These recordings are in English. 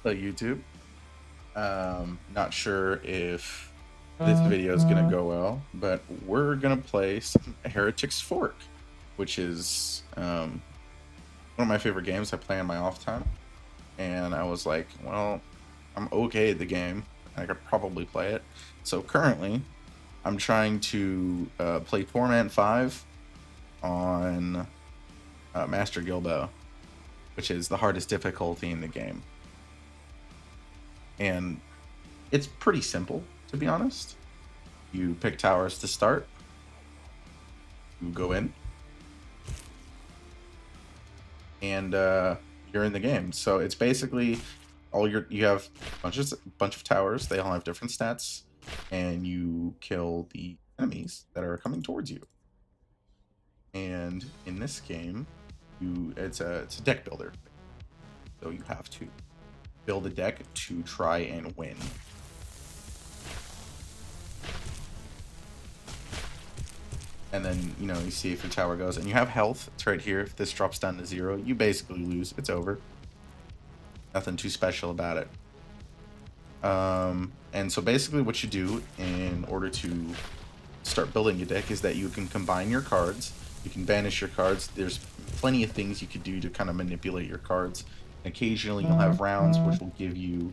YouTube. Not sure if this video is gonna go well, but we're gonna play some Heretics Fork, which is one of my favorite games I play in my off time. And I was like, well, I'm okay at the game. I could probably play it. So currently, I'm trying to play Torment 5 on Master Gilbo, which is the hardest difficulty in the game. And it's pretty simple, to be honest. You pick towers to start. You go in, and you're in the game. So it's basically you have bunch of towers. They all have different stats, and you kill the enemies that are coming towards you. And in this game, it's a deck builder. So you have to build a deck to try and win. And then, you see if your tower goes. And you have health. It's right here. If this drops down to 0, you basically lose. It's over. Nothing too special about it. And so basically what you do in order to start building a deck is that you can combine your cards. You can banish your cards. There's plenty of things you could do to kind of manipulate your cards. And occasionally you'll have rounds which will give you...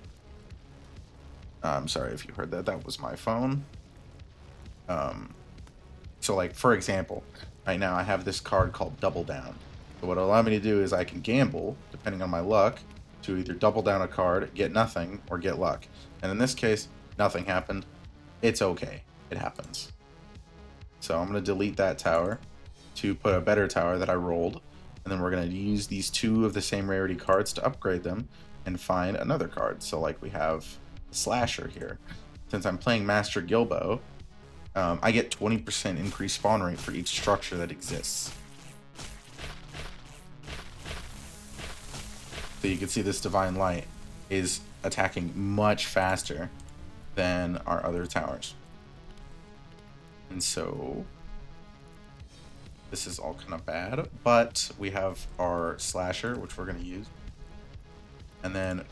I'm sorry if you heard that. That was my phone. So like, for example, right now I have this card called Double Down. So what it'll allow me to do is I can gamble, depending on my luck, to either double down a card, get nothing, or get luck. And in this case, nothing happened. It's okay. It happens. So I'm going to delete that tower to put a better tower that I rolled. And then we're going to use these 2 of the same rarity cards to upgrade them and find another card. So like we have a Slasher here. Since I'm playing Master Gilbo, I get 20% increased spawn rate for each structure that exists. So you can see this Divine Light is attacking much faster than our other towers. And so this is all kind of bad, but we have our Slasher, which we're going to use. And then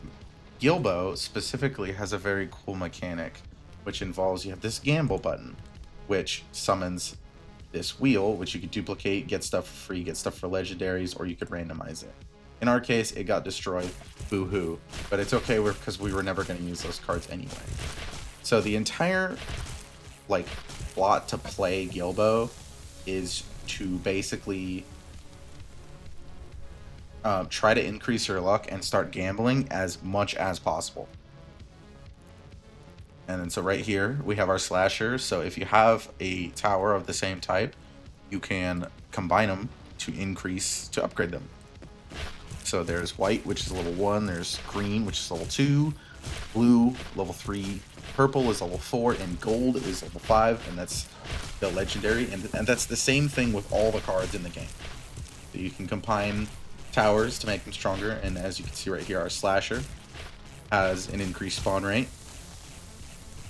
Gilbo specifically has a very cool mechanic, which involves you have this gamble button, which summons this wheel, which you could duplicate, get stuff for free, get stuff for legendaries, or you could randomize it. In our case, it got destroyed. Boo-hoo. But it's okay because we were never going to use those cards anyway. So the entire plot to play Gilbo is to basically try to increase your luck and start gambling as much as possible. And then so right here, we have our Slasher. So if you have a tower of the same type, you can combine them to upgrade them. So there's white, which is level 1. There's green, which is level 2. Blue, level 3. Purple is level 4. And gold is level 5. And that's the legendary. And that's the same thing with all the cards in the game. So you can combine towers to make them stronger. And as you can see right here, our Slasher has an increased spawn rate,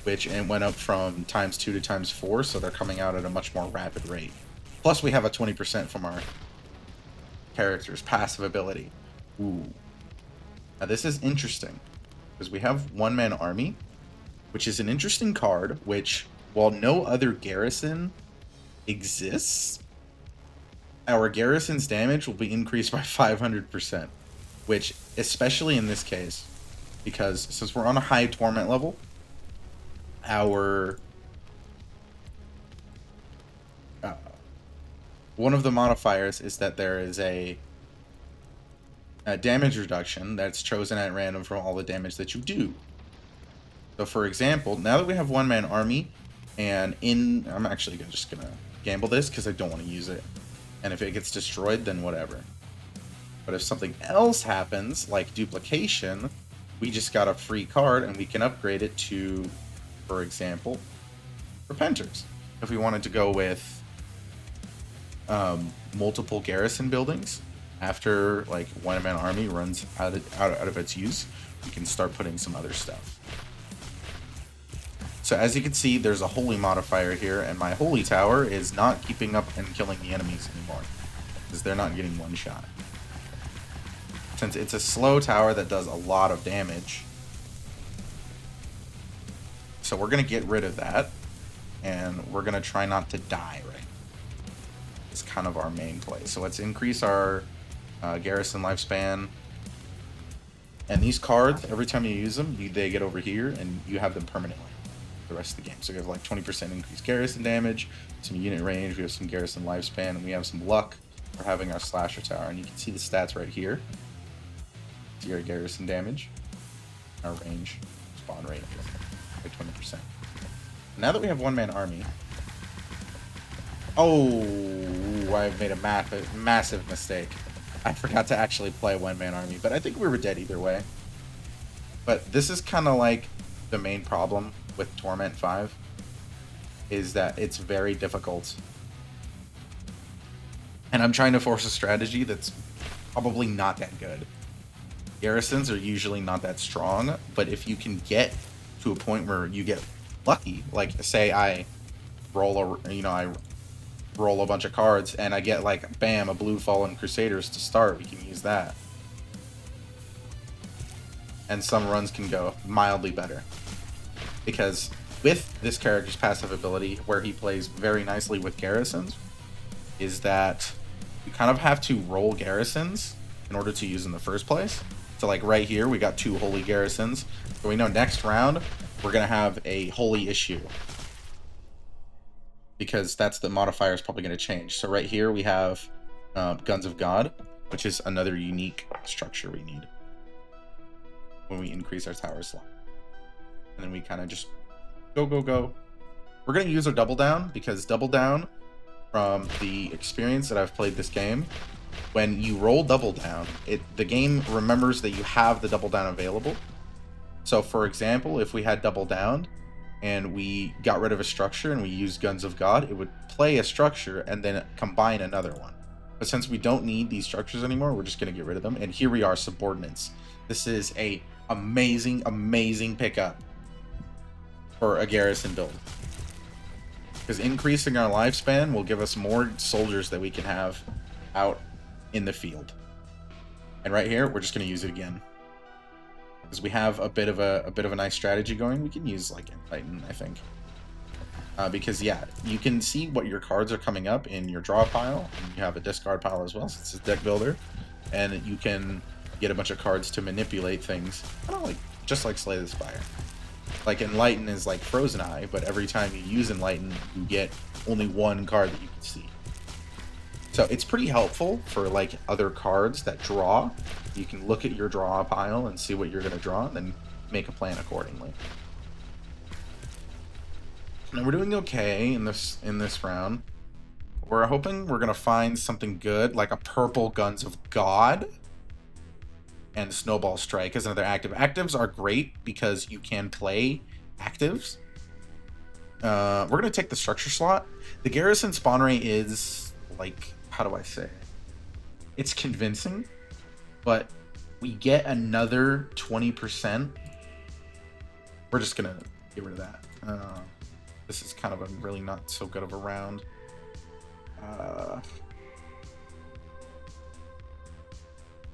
which went up from ×2 to ×4, so they're coming out at a much more rapid rate. Plus, we have a 20% from our character's passive ability. Ooh. Now, this is interesting, because we have One Man Army, which is an interesting card, which, while no other garrison exists, our garrison's damage will be increased by 500%, which, especially in this case, because since we're on a high Torment level, one of the modifiers is that there is a damage reduction that's chosen at random from all the damage that you do. So for example, now that we have One Man Army, and I'm actually just gonna gamble this because I don't want to use it, and if it gets destroyed, then whatever. But if something else happens, like duplication, we just got a free card and we can upgrade it to, for example, Repenters. If we wanted to go with multiple garrison buildings, after One Man Army runs out of its use, we can start putting some other stuff. So as you can see, there's a holy modifier here, and my holy tower is not keeping up and killing the enemies anymore, because they're not getting one shot. since it's a slow tower that does a lot of damage. So we're going to get rid of that, and we're going to try not to die, right? It's kind of our main play. So let's increase our garrison lifespan. And these cards, every time you use them, they get over here, and you have them permanently the rest of the game. So we have like 20% increased garrison damage, some unit range, we have some garrison lifespan, and we have some luck for having our slasher tower. And you can see the stats right here. See our garrison damage, our range, spawn rate by 20%. Now that we have one-man army, oh, I've made a massive mistake. I forgot to actually play one-man army, but I think we were dead either way. But this is kind of like the main problem with Torment 5, is that it's very difficult. And I'm trying to force a strategy that's probably not that good. Garrisons are usually not that strong, but if you can get to a point where you get lucky, like say I roll a bunch of cards and I get like bam, a blue Fallen Crusaders to start, we can use that. And some runs can go mildly better. Because with this character's passive ability, where he plays very nicely with garrisons, is that you kind of have to roll garrisons in order to use in the first place. So like right here, we got 2 holy garrisons. So we know next round, we're going to have a holy issue. Because that's the modifier is probably going to change. So right here, we have Guns of God, which is another unique structure we need when we increase our tower slot. And then we kind of just go. We're going to use our double down, because double down, from the experience that I've played this game, when you roll double down, the game remembers that you have the double down available. So for example, if we had double down and we got rid of a structure and we used Guns of God, it would play a structure and then combine another one. But since we don't need these structures anymore, we're just going to get rid of them. And here we are, subordinates. This is a amazing pickup for a garrison build, because increasing our lifespan will give us more soldiers that we can have out in the field. And right here, we're just going to use it again, because we have a bit of a nice strategy going. We can use like Enlighten, I think, because yeah, you can see what your cards are coming up in your draw pile, and you have a discard pile as well, so it's a deck builder, and you can get a bunch of cards to manipulate things, kind of like just like Slay the Spire. Like Enlighten is like Frozen Eye, but every time you use Enlighten, you get only one card that you can see. So it's pretty helpful for like other cards that draw. You can look at your draw pile and see what you're going to draw, and then make a plan accordingly. Now we're doing okay in this round. We're hoping we're going to find something good, like a purple Guns of God. And Snowball Strike is another active. Actives are great because you can play actives. We're going to take the structure slot. The garrison spawn rate is, like, how do I say it? It's convincing, but we get another 20%. We're just going to get rid of that. This is kind of a really not so good of a round.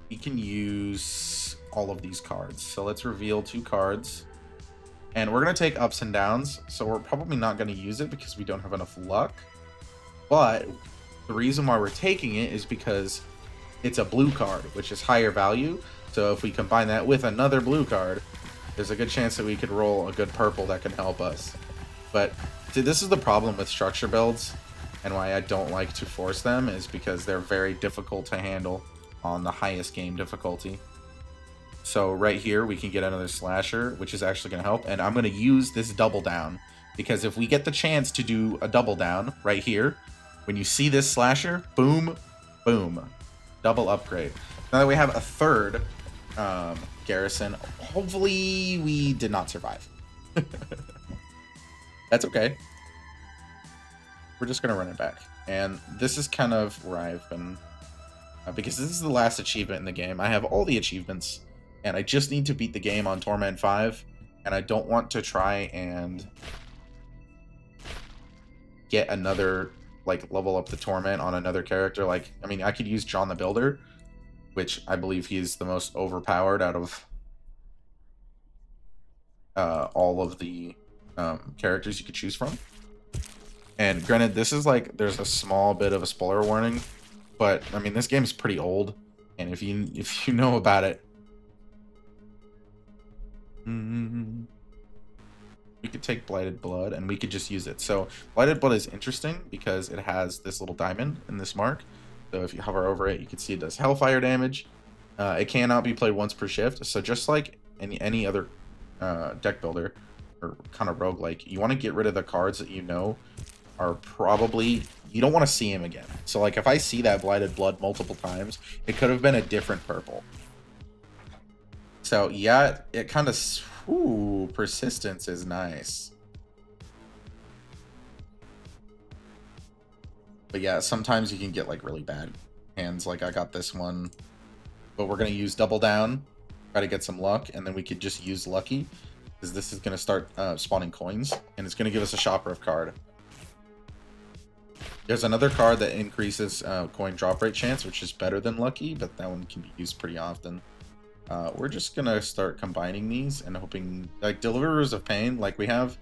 We can use all of these cards. So let's reveal 2 cards. And we're going to take ups and downs. So we're probably not going to use it because we don't have enough luck. But the reason why we're taking it is because it's a blue card, which is higher value. So if we combine that with another blue card, there's a good chance that we could roll a good purple that can help us. But see, this is the problem with structure builds, and why I don't like to force them, is because they're very difficult to handle on the highest game difficulty. So right here we can get another slasher, which is actually going to help, and I'm going to use this double down, because if we get the chance to do a double down right here, when you see this slasher, boom, boom, double upgrade. Now that we have a third garrison, hopefully we did not survive. That's okay. We're just going to run it back. And this is kind of where I've been, because this is the last achievement in the game. I have all the achievements, and I just need to beat the game on Torment 5, and I don't want to try and get another, like, level up the Torment on another character. Like, I mean, I could use John the Builder, which I believe he is the most overpowered out of all of the characters you could choose from. And granted, this is like, there's a small bit of a spoiler warning, but I mean, this game's pretty old, and if you know about it, we could take Blighted Blood and we could just use it. So Blighted Blood is interesting because it has this little diamond in this mark. So if you hover over it, you can see it does Hellfire damage. It cannot be played once per shift. So just like any other deck builder or kind of roguelike, you want to get rid of the cards that you know are probably, you don't want to see him again. So like if I see that Blighted Blood multiple times, it could have been a different purple. So yeah, it kind of, ooh, persistence is nice. But yeah, sometimes you can get like really bad hands. Like I got this one, but we're gonna use double down, try to get some luck, and then we could just use lucky, because this is gonna start spawning coins, and it's gonna give us a shopper of card. There's another card that increases coin drop rate chance, which is better than lucky, but that one can be used pretty often. We're just gonna start combining these and hoping, like Deliverers of Pain, like we have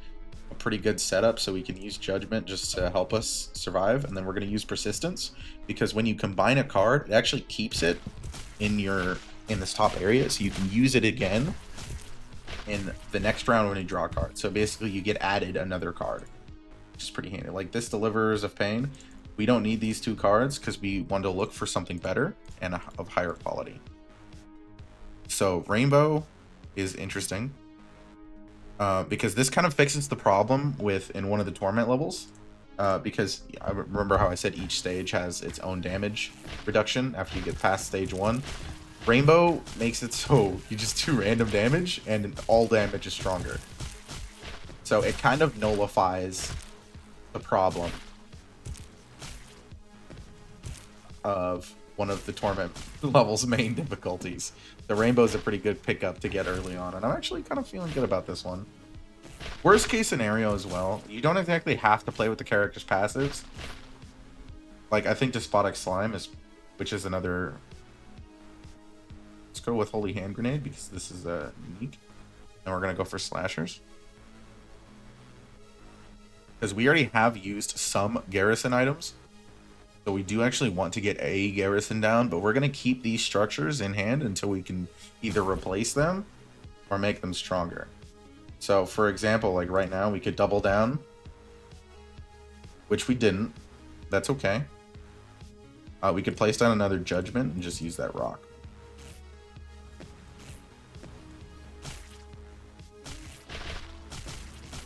a pretty good setup, so we can use Judgment just to help us survive, and then we're gonna use Persistence, because when you combine a card, it actually keeps it in this top area, so you can use it again in the next round when you draw a card. So basically you get added another card, which is pretty handy. Like this Deliverers of Pain, we don't need these two cards because we want to look for something better and of higher quality. So Rainbow is interesting because this kind of fixes the problem with in one of the Torment levels, because I remember how I said each stage has its own damage reduction after you get past stage 1. Rainbow makes it so you just do random damage and all damage is stronger. So it kind of nullifies the problem of one of the Torment level's main difficulties. The Rainbow is a pretty good pickup to get early on, and I'm actually kind of feeling good about this one. Worst case scenario as well, you don't exactly have to play with the character's passives. Like, I think Despotic Slime is, which is another... Let's go with Holy Hand Grenade, because this is unique. And we're going to go for Slashers. Because we already have used some Garrison items. So we do actually want to get a Garrison down, but we're going to keep these structures in hand until we can either replace them or make them stronger. So for example, like right now, we could double down, which we didn't. That's okay. We could place down another Judgment and just use that rock.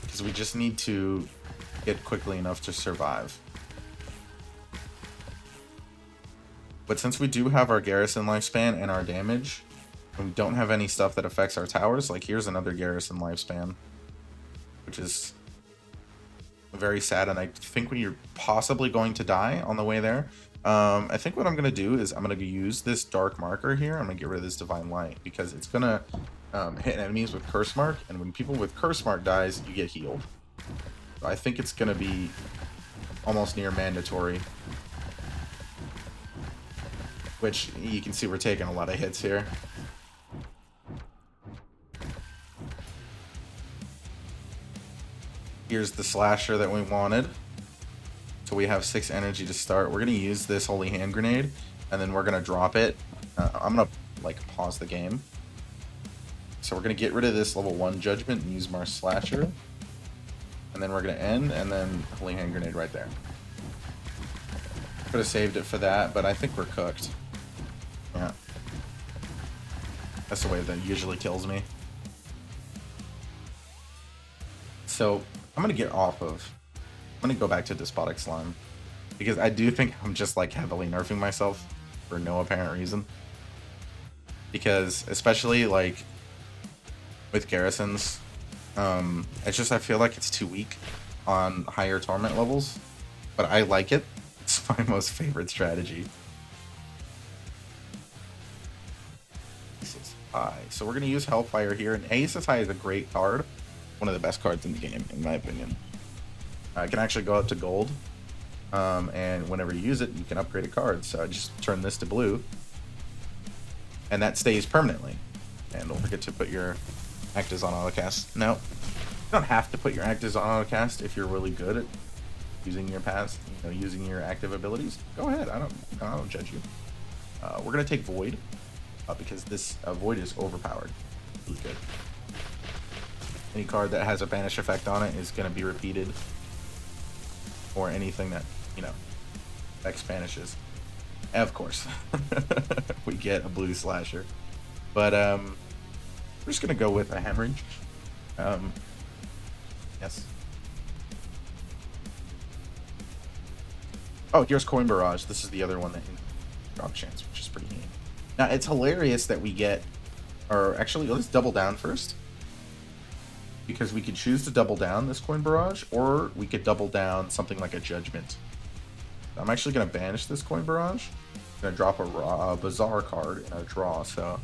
Because we just need to get quickly enough to survive. But since we do have our Garrison lifespan and our damage, and we don't have any stuff that affects our towers, like here's another Garrison lifespan, which is very sad, and I think when you're possibly going to die on the way there, I think what I'm going to do is I'm going to use this Dark Marker here. I'm going to get rid of this Divine Light, because it's going to hit enemies with Curse Mark, and when people with Curse Mark dies, you get healed. So I think it's going to be almost near mandatory. Which, you can see we're taking a lot of hits here. Here's the Slasher that we wanted. So we have 6 energy to start. We're going to use this Holy Hand Grenade, and then we're going to drop it. I'm going to, like, pause the game. So we're going to get rid of this level 1 Judgment and use Mars Slasher. And then we're going to end, and then Holy Hand Grenade right there. Could have saved it for that, but I think we're cooked. Yeah. That's the way that usually kills me. So, I'm gonna get off of... I'm gonna go back to Despotic Slime. Because I do think I'm just, like, heavily nerfing myself for no apparent reason. Because, especially, like, with Garrisons, it's just I feel like it's too weak on higher Torment levels. But I like it. It's my most favorite strategy. High. So we're going to use Hellfire here, and Aces High is a great card. One of the best cards in the game, in my opinion. It can actually go up to gold, and whenever you use it, you can upgrade a card. So I just turn this to blue, and that stays permanently. And don't forget to put your actives on autocast. No, you don't have to put your actives on autocast if you're really good at using your pass, using your active abilities. Go ahead. I don't judge you. We're gonna take Void because this Void is overpowered. Really good. Any card that has a banish effect on it is gonna be repeated, or anything that X banishes. And of course, we get a blue slasher, but we're just gonna go with a hemorrhage. Yes. Oh, here's Coin Barrage. This is the other one that drop chance, which is pretty neat. Now, it's hilarious that we get, or actually, let's double down first. Because we could choose to double down this Coin Barrage, or we could double down something like a Judgment. I'm actually going to banish this Coin Barrage. I'm going to drop a Bazaar card in our draw, so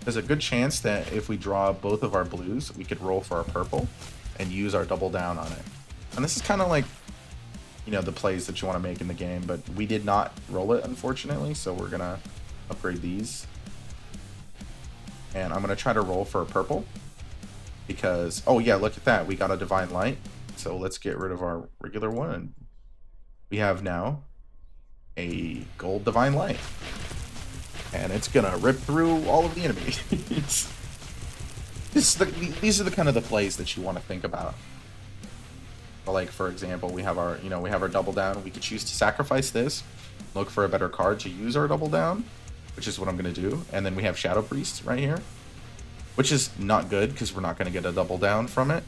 there's a good chance that if we draw both of our blues, we could roll for our purple and use our double down on it. And this is kind of like the plays that you want to make in the game, but we did not roll it, unfortunately, so we're gonna upgrade these. And I'm gonna try to roll for a purple because, oh yeah, look at that, we got a Divine Light. So let's get rid of our regular one, and we have now a gold Divine Light, and it's gonna rip through all of the enemies. These are the kind of the plays that you want to think about. Like, for example, we have our double down. We could choose to sacrifice this, look for a better card to use our double down, which is what I'm going to do. And then we have Shadow Priest right here, which is not good because we're not going to get a double down from it.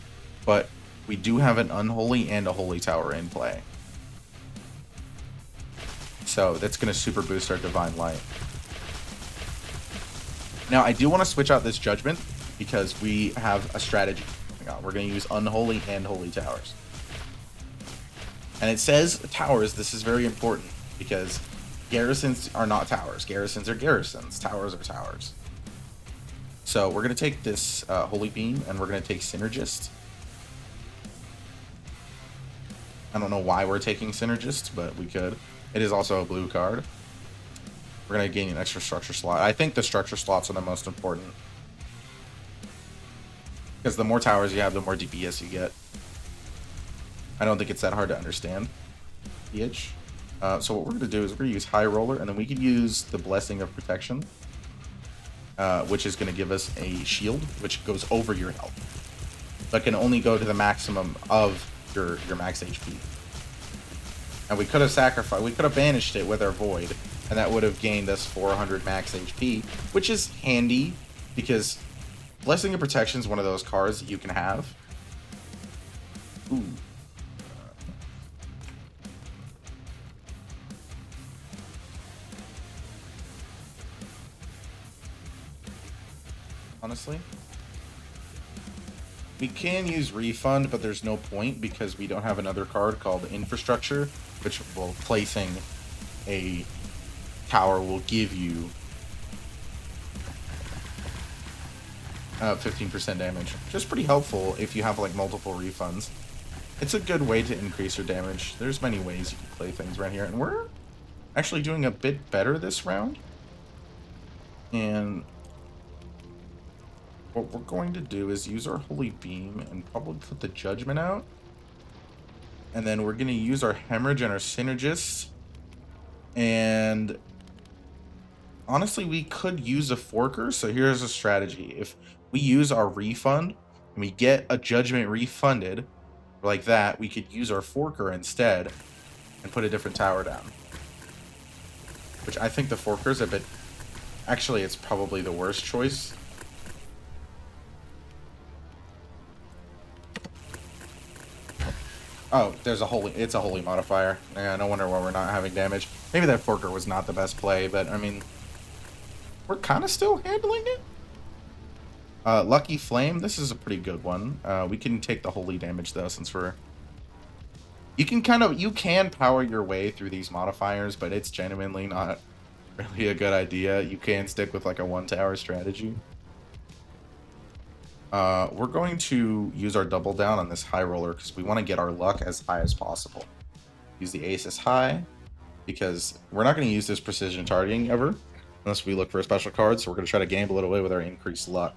But we do have an Unholy and a Holy Tower in play. So that's going to super boost our Divine Light. Now, I do want to switch out this Judgment because we have a strategy. We're going to use Unholy and Holy Towers. And it says towers. This is very important because garrisons are not towers. Garrisons are garrisons. Towers are towers. So we're going to take this Holy Beam, and we're going to take Synergist. I don't know why we're taking Synergist, but we could. It is also a blue card. We're going to gain an extra structure slot. I think the structure slots are the most important, because the more towers you have, the more DPS you get. I don't think it's that hard to understand. So what we're going to do is we're going to use High Roller, and then we can use the Blessing of Protection, which is going to give us a shield, which goes over your health, but can only go to the maximum of your max HP. And we could have sacrificed, we could have banished it with our Void, and that would have gained us 400 max HP, which is handy because Blessing of Protection is one of those cards that you can have. Ooh. Honestly, we can use Refund, but there's no point because we don't have another card called Infrastructure, which will placing a tower will give you 15% damage, which is pretty helpful if you have like multiple refunds. It's a good way to increase your damage. There's many ways you can play things right here, and we're actually doing a bit better this round. And what we're going to do is use our Holy Beam and probably put the Judgment out. And then we're going to use our Hemorrhage and our Synergist. And honestly, we could use a Forker. So here's a strategy. If we use our Refund and we get a Judgment refunded like that, we could use our Forker instead and put a different tower down. Which I think the Forker's a bit... Actually, it's probably the worst choice. Oh, there's a holy... It's a holy modifier. Yeah, no wonder why we're not having damage. Maybe that Forker was not the best play, but I mean... We're kind of still handling it. Lucky Flame. This is a pretty good one. We can take the holy damage, though, since we're... You can power your way through these modifiers, but it's genuinely not really a good idea. You can stick with, like, a one-tower strategy. We're going to use our double down on this High Roller because we want to get our luck as high as possible. Use the Ace as high because we're not going to use this precision targeting ever. unless we look for a special card. So we're going to try to gamble it away with our increased luck.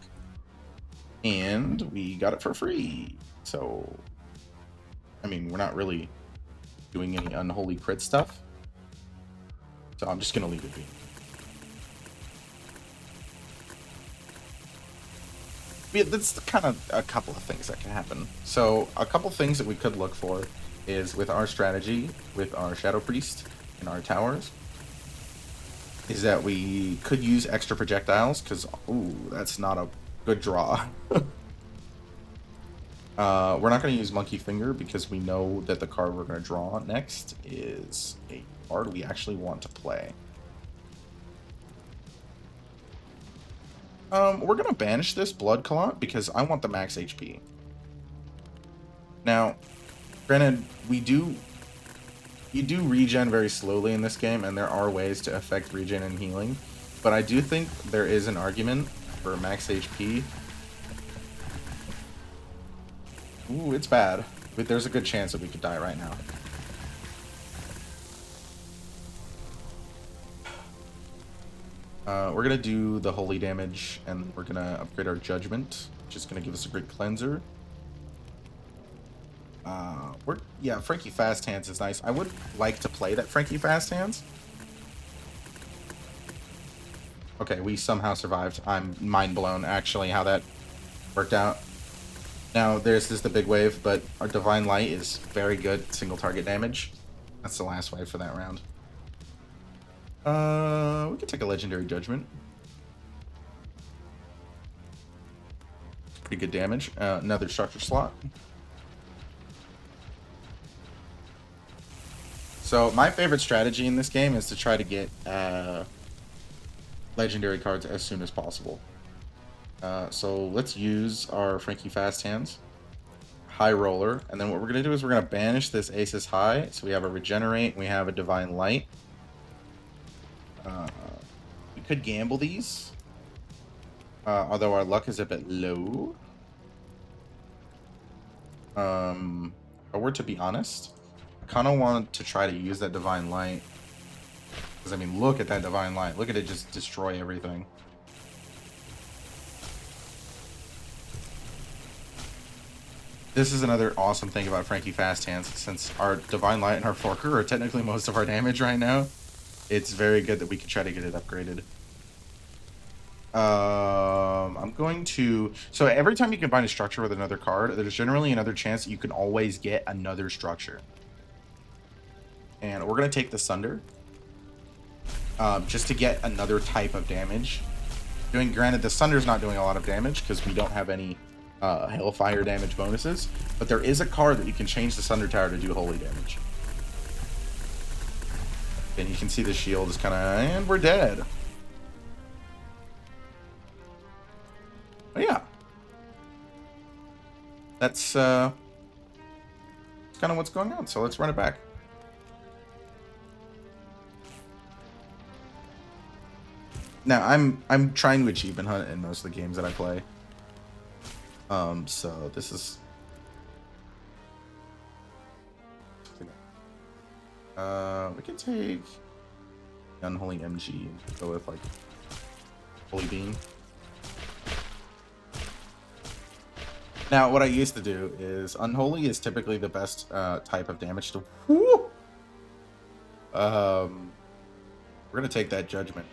And we got it for free. So, I mean, we're not really doing any unholy crit stuff. So I'm just going to leave it be. Yeah, that's kind of a couple of things that can happen. So a couple things that we could look for is with our strategy, with our Shadow Priest and our towers, is that we could use extra projectiles, because, ooh, that's not a good draw. We're not going to use Monkey Finger because we know that the card we're going to draw next is a card we actually want to play. We're going to banish this Blood Clot because I want the max HP. Now, granted, you do regen very slowly in this game, and there are ways to affect regen and healing, but I do think there is an argument for max HP. Ooh, it's bad. But there's a good chance that we could die right now. We're going to do the holy damage, and we're going to upgrade our judgment, which is going to give us a great cleanser. Yeah, Frankie Fast Hands is nice. I would like to play that Frankie Fast Hands. Okay, we somehow survived. I'm mind blown, actually, how that worked out. Now, this is the big wave, but our Divine Light is very good single target damage. That's the last wave for that round. We could take a Legendary Judgment. Pretty good damage. Another structure slot. So my favorite strategy in this game is to try to get legendary cards as soon as possible. So let's use our Frankie Fast Hands, High Roller, and then what we're going to do is we're going to banish this Aces High. So we have a Regenerate, and we have a Divine Light. We could gamble these, although our luck is a bit low. If I were to be honest, I kind of want to try to use that Divine Light. Because, I mean, look at that Divine Light. Look at it just destroy everything. This is another awesome thing about Frankie Fast Hands. Since our Divine Light and our Forker are technically most of our damage right now, it's very good that we can try to get it upgraded. I'm going to... So every time you combine a structure with another card, there's generally another chance that you can always get another structure. And we're going to take the Sunder. Just to get another type of damage. Granted, the Sunder's not doing a lot of damage because we don't have any Hellfire damage bonuses. But there is a card that you can change the Sunder Tower to do holy damage. And you can see the shield is kind of... And we're dead. But yeah. That's kind of what's going on. So let's run it back. Now, I'm trying to achievement hunt in most of the games that I play. So this is... we can take Unholy MG and go with, like, Holy Beam. Now, what I used to do is... Unholy is typically the best type of damage to... Woo! We're going to take that Judgment.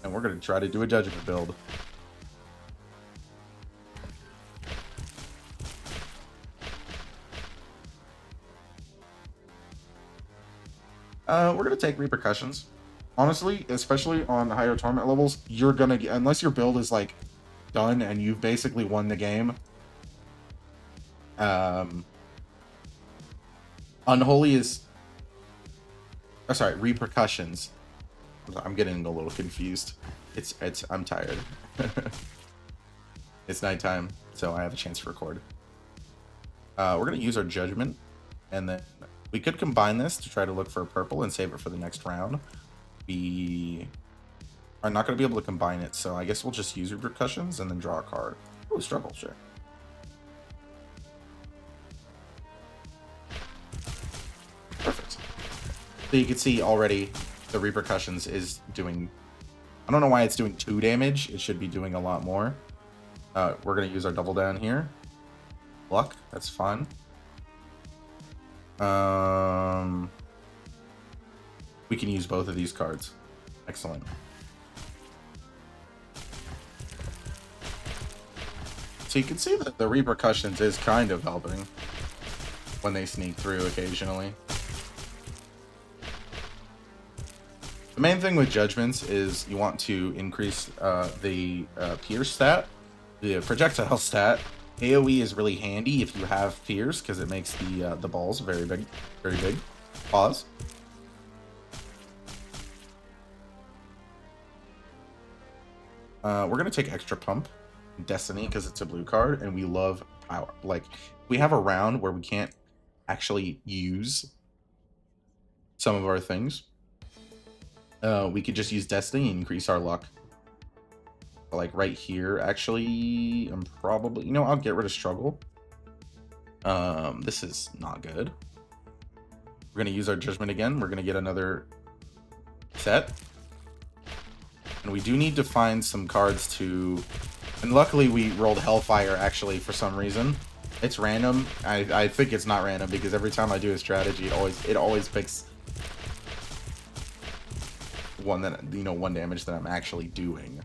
And we're going to try to do a Judgment build. We're going to take Repercussions. Honestly, especially on higher Torment levels, you're going to get... Unless your build is, like, done and you've basically won the game. Unholy is... Oh, sorry, Repercussions. I'm getting a little confused. I'm tired. It's nighttime, so I have a chance to record. We're going to use our Judgment, and then we could combine this to try to look for a purple and save it for the next round. We are not going to be able to combine it, so I guess we'll just use Repercussions and then draw a card. Oh, Struggle, sure. Perfect. So you can see already the Repercussions is doing I don't know why it's doing 2 damage. It should be doing a lot more. We're going to use our double down here. Luck, that's fun. We can use both of these cards. Excellent. So you can see that the repercussions is kind of helping when they sneak through occasionally. The main thing with judgments is you want to increase the pierce stat, the projectile stat. AoE is really handy if you have pierce because it makes the balls very big, very big. Pause. We're gonna take extra pump, Destiny, because it's a blue card, and we love power. Like, we have a round where we can't actually use some of our things. We could just use Destiny and increase our luck. Like right here, actually, I'm probably, you know, I'll get rid of struggle. This is not good. We're gonna use our judgment again. We're gonna get another set. And we do need to find some cards to... And luckily we rolled Hellfire, actually, for some reason. It's random. I think it's not random, because every time I do a strategy, it always picks one that, you know, 1 damage that I'm actually doing.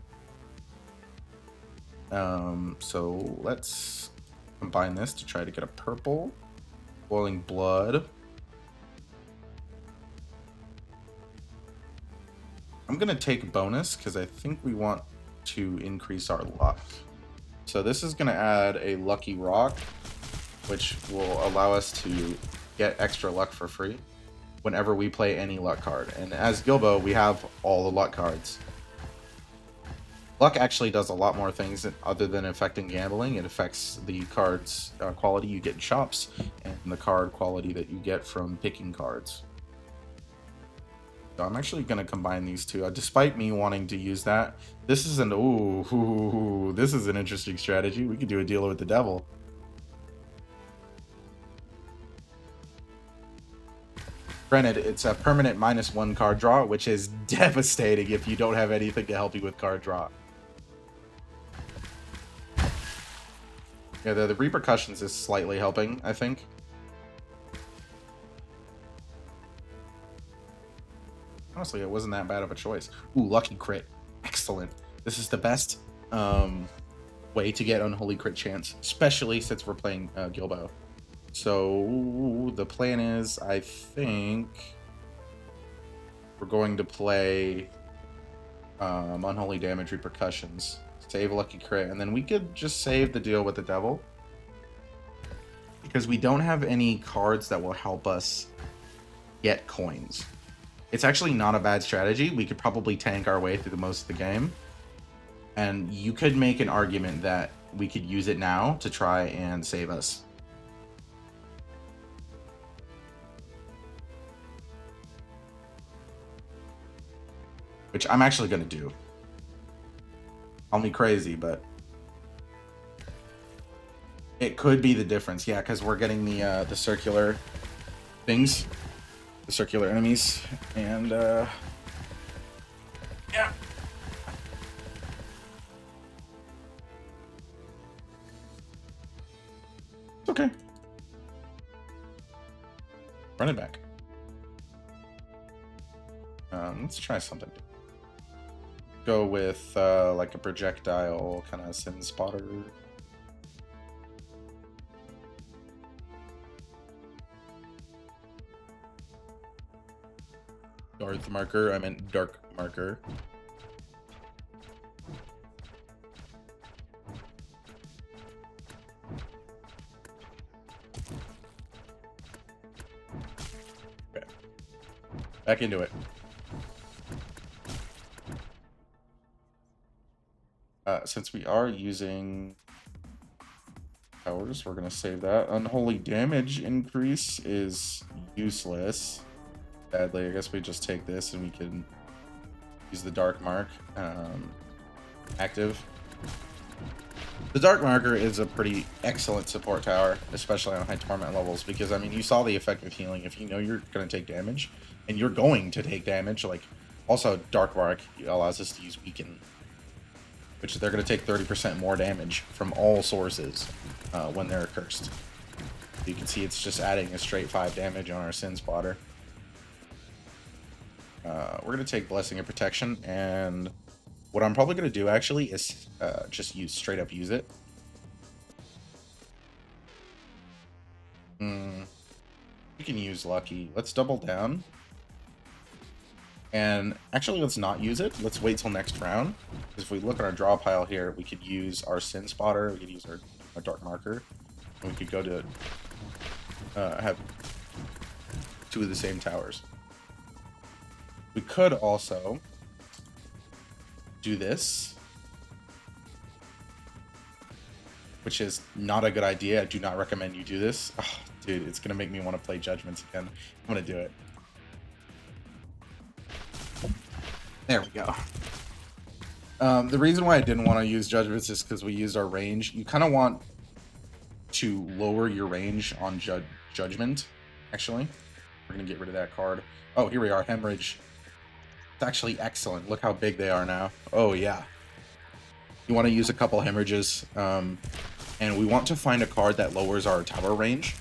So let's combine this to try to get a purple. Boiling Blood. I'm gonna take bonus because I think we want to increase our luck. So this is gonna add a lucky rock, which will allow us to get extra luck for free whenever we play any luck card. And as Gilbo, we have all the luck cards. Luck actually does a lot more things other than affecting gambling. It affects the card's quality you get in shops and the card quality that you get from picking cards. So I'm actually going to combine these two. Despite me wanting to use that, this is an this is an interesting strategy. We could do a deal with the devil. Granted, it's a permanent -1 card draw, which is devastating if you don't have anything to help you with card draw. Yeah, the repercussions is slightly helping, I think. Honestly, it wasn't that bad of a choice. Ooh, lucky crit. Excellent. This is the best way to get unholy crit chance, especially since we're playing Gilbo. So the plan is, I think we're going to play unholy damage repercussions. Save lucky crit, and then we could just save the deal with the devil. Because we don't have any cards that will help us get coins. It's actually not a bad strategy. We could probably tank our way through most of the game. And you could make an argument that we could use it now to try and save us. Which I'm actually going to do. Call me crazy, but it could be the difference. Yeah, because we're getting the circular things. The circular enemies, and yeah. It's okay. Run it back. Let's try something. Go with like a projectile kind of sin spotter. Darth marker, I meant dark marker. Okay. Back into it. Since we are using powers, we're going to save that. Unholy damage increase is useless. Sadly, I guess we just take this and we can use the dark mark active. The dark marker is a pretty excellent support tower, especially on high torment levels, because I mean, you saw the effect of healing. If you know you're going to take damage, and you're going to take damage, like Also, Dark Bark allows us to use Weaken, which they're going to take 30% more damage from all sources when they're cursed. You can see it's just adding a straight 5 damage on our Sin Spotter. We're going to take Blessing of Protection, and what I'm probably going to do actually is just straight up use it. We can use Lucky. Let's double down. And actually, let's not use it. Let's wait till next round. Because if we look at our draw pile here, we could use our Sin Spotter, we could use our Dark Marker, and we could go to have 2 of the same towers. We could also do this, which is not a good idea. I do not recommend you do this. Oh, dude, it's going to make me want to play Judgments again. I'm going to do it. There we go. The reason why I didn't want to use Judgments is because we used our range. You kind of want to lower your range on Judgment, actually. We're going to get rid of that card. Oh, here we are, Hemorrhage. It's actually excellent. Look how big they are now. Oh, yeah. You want to use a couple Hemorrhages, and we want to find a card that lowers our tower range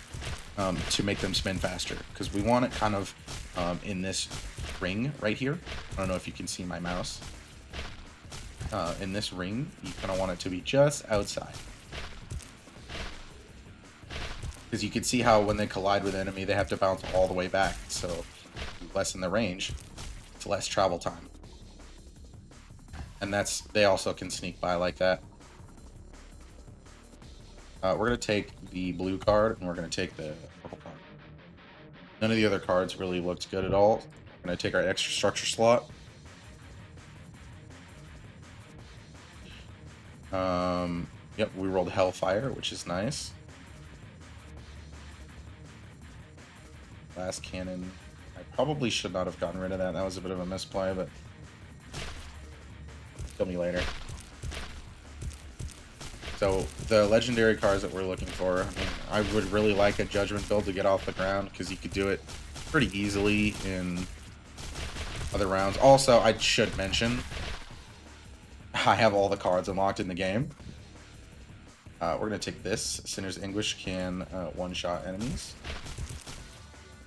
to make them spin faster, because we want it kind of in this ring right here. I don't know if you can see my mouse. In this ring, you kind of want it to be just outside. Because you can see how when they collide with the enemy, they have to bounce all the way back. So, lessen the range, it's less travel time. And they also can sneak by like that. We're going to take the blue card, and we're going to take the purple card. None of the other cards really looked good at all. We're going to take our extra structure slot. Yep, we rolled Hellfire, which is nice. Last Cannon. I probably should not have gotten rid of that. That was a bit of a misplay, but kill me later. So, the legendary cards that we're looking for, I mean, I would really like a Judgment build to get off the ground, because you could do it pretty easily in other rounds. Also, I should mention, I have all the cards unlocked in the game. We're going to take this. Sinner's Anguish can one-shot enemies.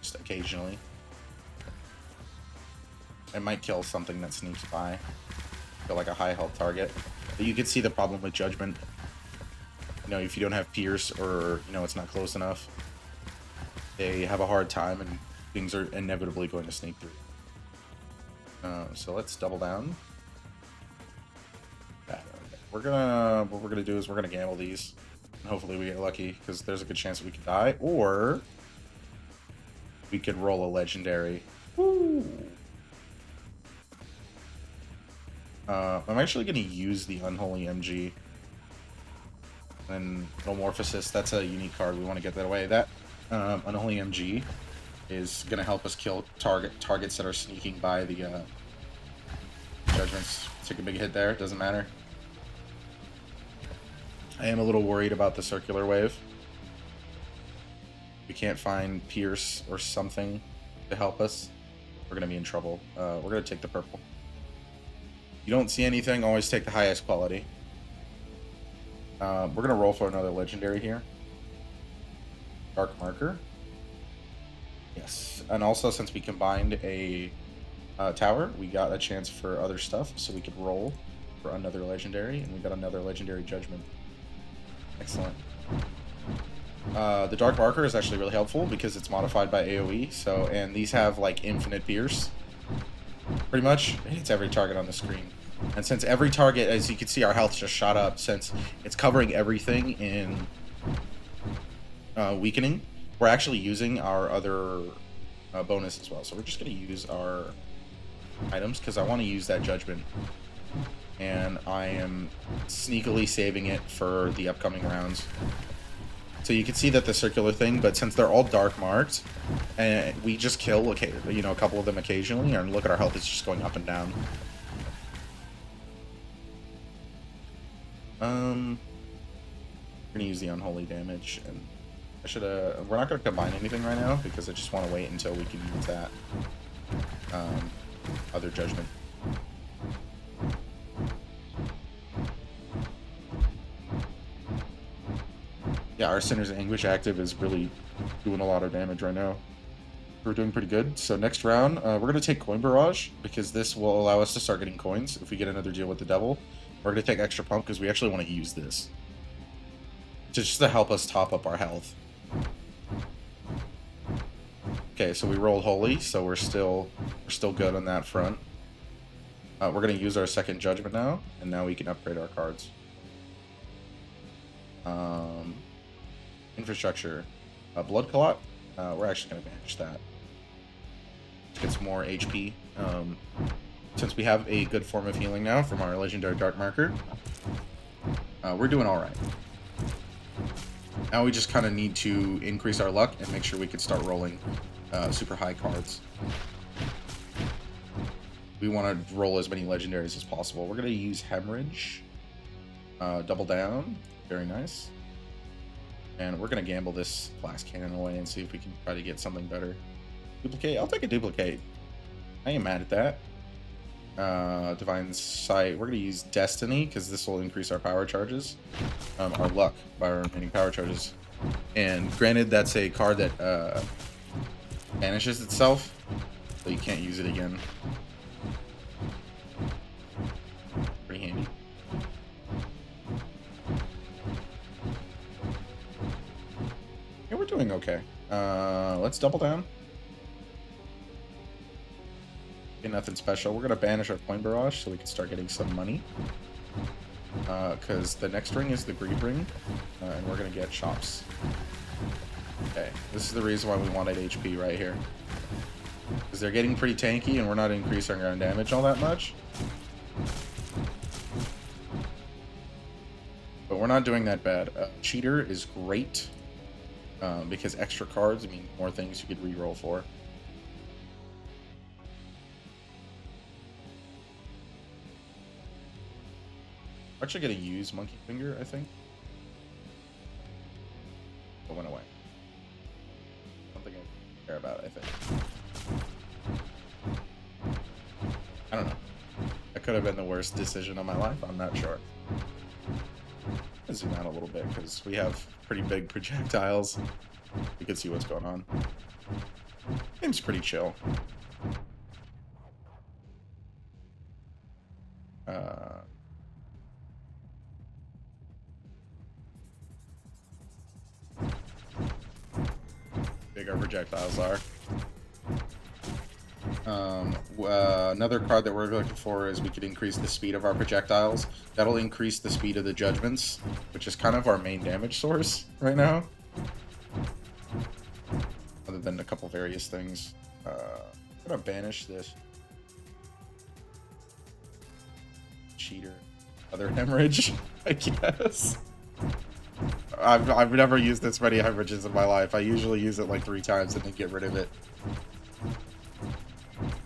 Just occasionally. It might kill something that sneaks by. Kill like a high health target. But you can see the problem with Judgment. You know, if you don't have Pierce, or, you know, it's not close enough, they have a hard time and things are inevitably going to sneak through. So let's double down. What we're gonna do is we're gonna gamble these, and hopefully we get lucky, because there's a good chance that we could die, or we could roll a legendary. Woo! I'm actually gonna use the Unholy MG. And Metamorphosis, that's a unique card. We want to get that away. That Unholy MG is gonna help us kill targets that are sneaking by the Judgments. Take a big hit there. Doesn't matter. I am a little worried about the circular wave. We can't find Pierce or something to help us. We're going to be in trouble. We're going to take the purple. You don't see anything, always take the highest quality. We're going to roll for another legendary here. Dark Marker. Yes. And also, since we combined a tower, we got a chance for other stuff, so we could roll for another legendary, and we got another legendary Judgment. Excellent. The Dark Marker is actually really helpful because it's modified by AoE, so, and these have like infinite pierce. Pretty much, it hits every target on the screen. And since every target, as you can see, our health just shot up, since it's covering everything in weakening, we're actually using our other bonus as well. So we're just going to use our items, because I want to use that Judgment. And I am sneakily saving it for the upcoming rounds. So you can see that the circular thing, but since they're all dark marked, and we just kill, okay, you know, a couple of them occasionally, and look at our health, it's just going up and down. We're gonna use the unholy damage, and I should we're not gonna combine anything right now because I just want to wait until we can use that. other judgment. Yeah, our Sinner's Anguish active is really doing a lot of damage right now. We're doing pretty good. So next round, we're going to take Coin Barrage, because this will allow us to start getting coins if we get another deal with the Devil. We're going to take Extra Pump, because we actually want to use this. Just to help us top up our health. Okay, so we rolled Holy, so we're still good on that front. We're going to use our second Judgment now, and now we can upgrade our cards. Infrastructure. Blood Clot. We're actually going to banish that. Get some more HP. Since we have a good form of healing now from our legendary Dark Marker, we're doing alright. Now we just kind of need to increase our luck and make sure we can start rolling super high cards. We want to roll as many legendaries as possible. We're going to use Hemorrhage. Double down. Very nice. And we're going to gamble this Glass Cannon away and see if we can try to get something better. Duplicate? I'll take a Duplicate. I ain't mad at that. Divine Sight. We're going to use Destiny, because this will increase our power charges. Our luck by our remaining power charges. And granted, that's a card that banishes itself, so you can't use it again. Pretty handy. Yeah, we're doing okay. Let's double down. Okay, nothing special. We're going to banish our Coin Barrage so we can start getting some money. Because the next ring is the Greed Ring, and we're going to get Shops. Okay, this is the reason why we wanted HP right here. Because they're getting pretty tanky, and we're not increasing our damage all that much. But we're not doing that bad. Cheater is great, because extra cards mean more things you could reroll for. We're actually going to use Monkey Finger, I think. It went away. Something I care about, I think. I don't know. That could have been the worst decision of my life. I'm not sure. Let's zoom out a little bit, because we have pretty big projectiles. We can see what's going on. Game's pretty chill. Big our projectiles are. Another card that we're looking for is we could increase the speed of our projectiles. That'll increase the speed of the judgments, which is kind of our main damage source right now. Other than a couple various things. I'm gonna banish this cheater. Other hemorrhage, I guess. I've never used this many hemorrhages in my life. I usually use it like 3 times and then get rid of it.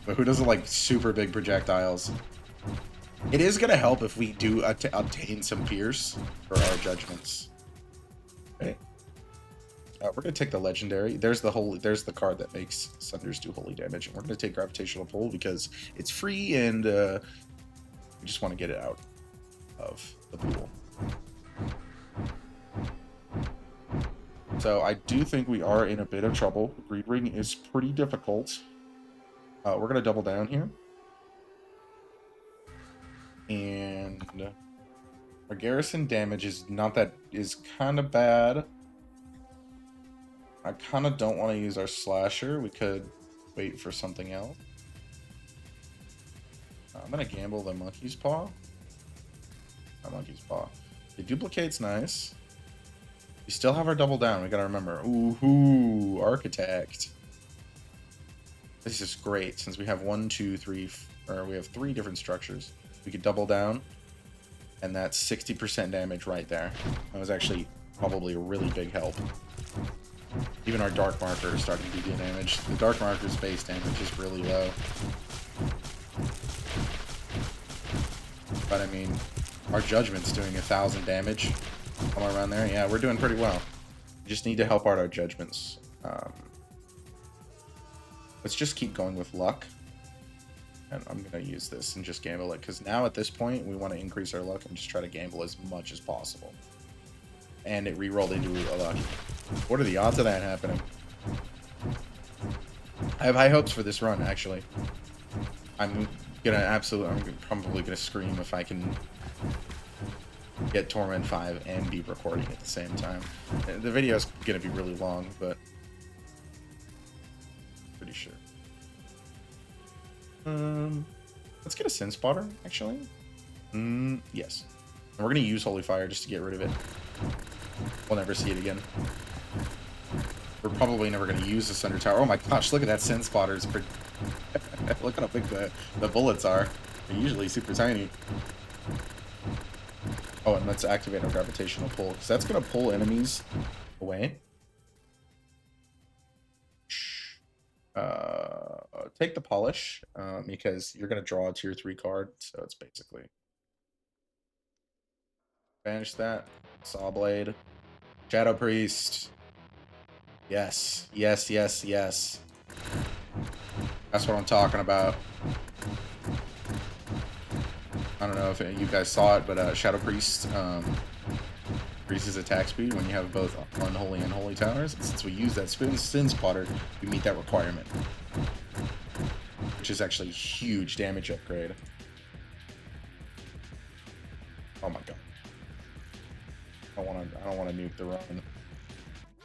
But who doesn't like super big projectiles? It is gonna help if we do obtain some Pierce for our judgments. Okay. We're gonna take the legendary. There's the card that makes Sunders do holy damage, and we're gonna take Gravitational Pull because it's free and we just want to get it out of the pool. So I do think we are in a bit of trouble. Greed Ring is pretty difficult. We're gonna double down here, and our garrison damage is kind of bad. I kind of don't want to use our slasher. We could wait for something else. I'm gonna gamble the Monkey's Paw. Monkey's Paw. The Duplicate's nice. We still have our double down. We gotta remember. Ooh, Architect. This is great since we have 1, 2, 3, or we have 3 different structures. We could double down, and that's 60% damage right there. That was actually probably a really big help. Even our Dark Marker is starting to do damage. The Dark Marker's base damage is really low. But I mean, our Judgment's doing 1,000 damage. Somewhere around there. Yeah, we're doing pretty well. We just need to help out our Judgments. Let's just keep going with luck. And I'm going to use this and just gamble it, because now at this point, we want to increase our luck and just try to gamble as much as possible. And it re-rolled into a lucky. What are the odds of that happening? I have high hopes for this run, actually. I'm probably gonna scream if I can get Torment 5 and be recording at the same time. The video is gonna be really long, but pretty sure. Let's get a Sin Spotter, actually. Yes. And we're gonna use Holy Fire just to get rid of it. We'll never see it again. We're probably never gonna use the Sunder Tower. Oh my gosh, look at that Sin Spotter. Look how big the bullets are. They're usually super tiny. Oh, and let's activate our gravitational pull, because that's gonna pull enemies away. Take the polish, because you're gonna draw a tier 3 card, so it's basically banish that. Saw Blade, Shadow Priest. Yes, yes, yes, yes. That's what I'm talking about. I don't know if you guys saw it, but Shadow Priest increases attack speed when you have both Unholy and Holy Towers. And since we use that Sin Spotter, we meet that requirement, which is actually a huge damage upgrade. Oh my god! I don't want to nuke the run.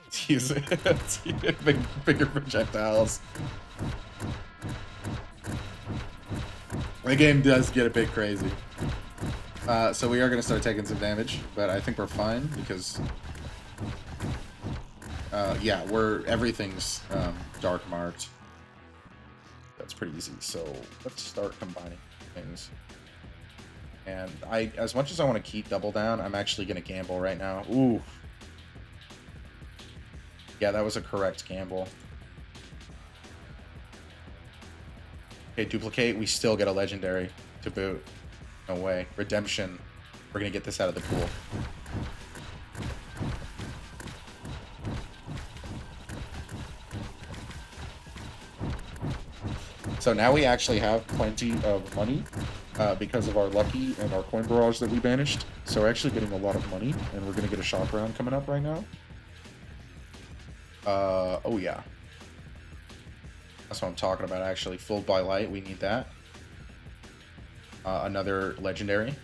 Let's use it. Bigger projectiles. The game does get a bit crazy. So we are going to start taking some damage, but I think we're fine because, yeah, everything's dark marked. That's pretty easy. So let's start combining things. And as much as I want to keep double down, I'm actually going to gamble right now. Ooh. Yeah, that was a correct gamble. Okay, duplicate. We still get a legendary to boot. No way. Redemption. We're going to get this out of the pool. So now we actually have plenty of money because of our lucky and our coin barrage that we banished. So we're actually getting a lot of money, and we're going to get a shock round coming up right now. Oh yeah. That's what I'm talking about, actually. Fooled by Light, we need that. Another legendary.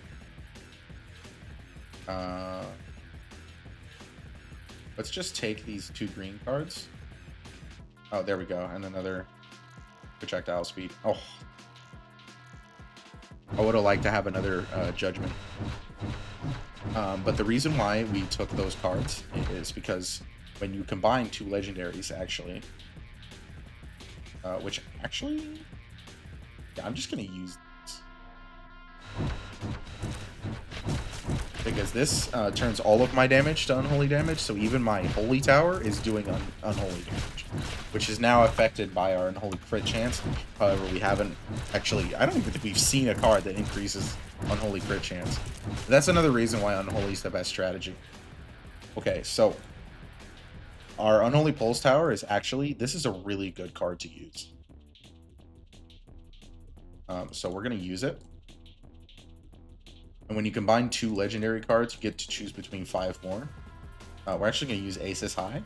Let's just take these 2 green cards. Oh, there we go. And another projectile speed. Oh. I would have liked to have another Judgment. But the reason why we took those cards is because when you combine 2 legendaries, actually, which actually, yeah, I'm just gonna use this because this turns all of my damage to unholy damage. So even my holy tower is doing unholy damage, which is now affected by our unholy crit chance. However, we haven't actually. I don't even think we've seen a card that increases unholy crit chance. That's another reason why unholy is the best strategy. Okay, so our Unholy Pulse Tower is actually, this is a really good card to use. So we're going to use it. And when you combine 2 legendary cards, you get to choose between 5 more. We're actually going to use Aces High.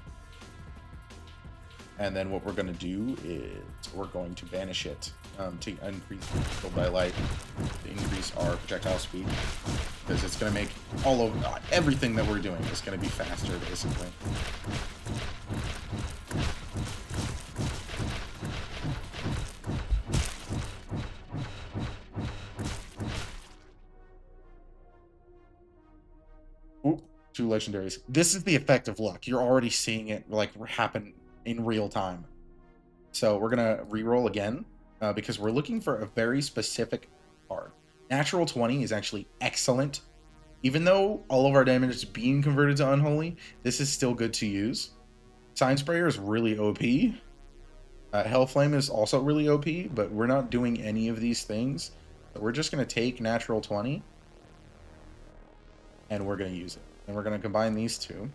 And then what we're going to do is we're going to banish it to increase Fooled by Light, to increase our projectile speed. Because it's going to make everything that we're doing is going to be faster, basically. Ooh, 2 legendaries. This is the effect of luck. You're already seeing it like happen in real time. So we're going to reroll again because we're looking for a very specific card. Natural 20 is actually excellent. Even though all of our damage is being converted to Unholy, this is still good to use. Sign Sprayer is really OP. Hellflame is also really OP, but we're not doing any of these things. So we're just going to take Natural 20, and we're going to use it. And we're going to combine these 2.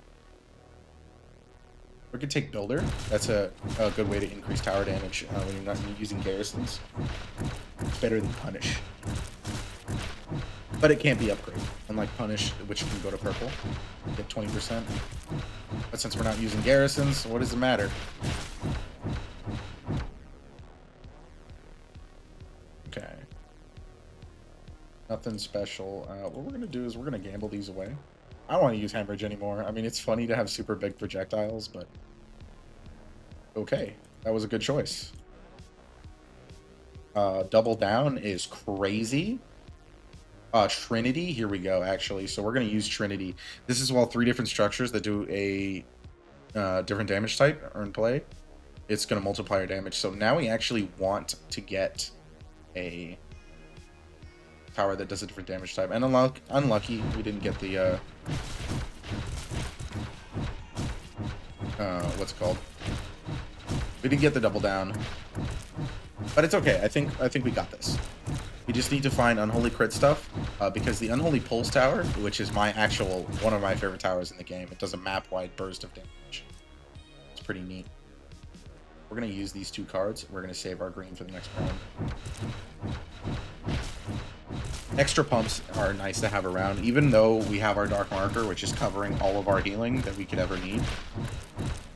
We could take Builder. That's a good way to increase tower damage when you're not using garrisons. It's better than Punish. But it can't be upgraded, unlike Punish, which can go to purple, get 20%. But since we're not using garrisons, what does it matter? Okay. Nothing special. What we're going to do is we're going to gamble these away. I don't want to use Hemorrhage anymore. I mean, it's funny to have super big projectiles, but... Okay, that was a good choice. Double Down is crazy. Trinity, here we go, actually. So we're going to use Trinity. This is all 3 different structures that do a different damage type are in play. It's going to multiply our damage. So now we actually want to get a tower that does a different damage type. And unlucky, we didn't get the... what's it called? We didn't get the Double Down. But it's okay. I think we got this. We just need to find Unholy Crit stuff, because the Unholy Pulse Tower, which is one of my favorite towers in the game, it does a map-wide burst of damage. It's pretty neat. We're going to use these 2 cards. We're going to save our green for the next round. Extra pumps are nice to have around, even though we have our Dark Marker, which is covering all of our healing that we could ever need.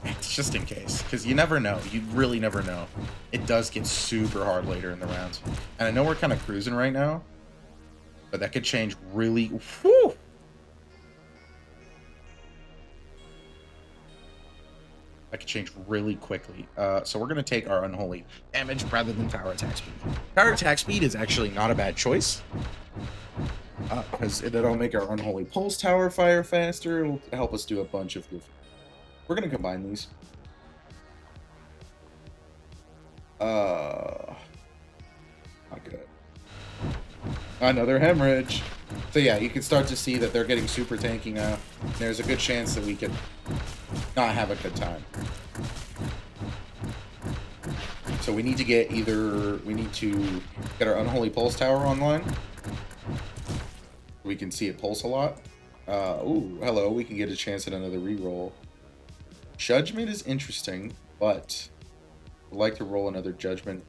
It's just in case, because you never know. You really never know. It does get super hard later in the rounds. And I know we're kind of cruising right now, but that could change really... Whew! That could change really quickly. So we're going to take our Unholy damage rather than Tower Attack Speed. Tower Attack Speed is actually not a bad choice, because it'll make our Unholy Pulse Tower fire faster. It'll help us do a bunch of different... We're going to combine these. Not good. Another Hemorrhage. So yeah, you can start to see that they're getting super tanky now. There's a good chance that we could not have a good time. So we need to get we need to get our Unholy Pulse Tower online. We can see it pulse a lot. Ooh, hello, we can get a chance at another reroll. Judgment is interesting, but I'd like to roll another Judgment.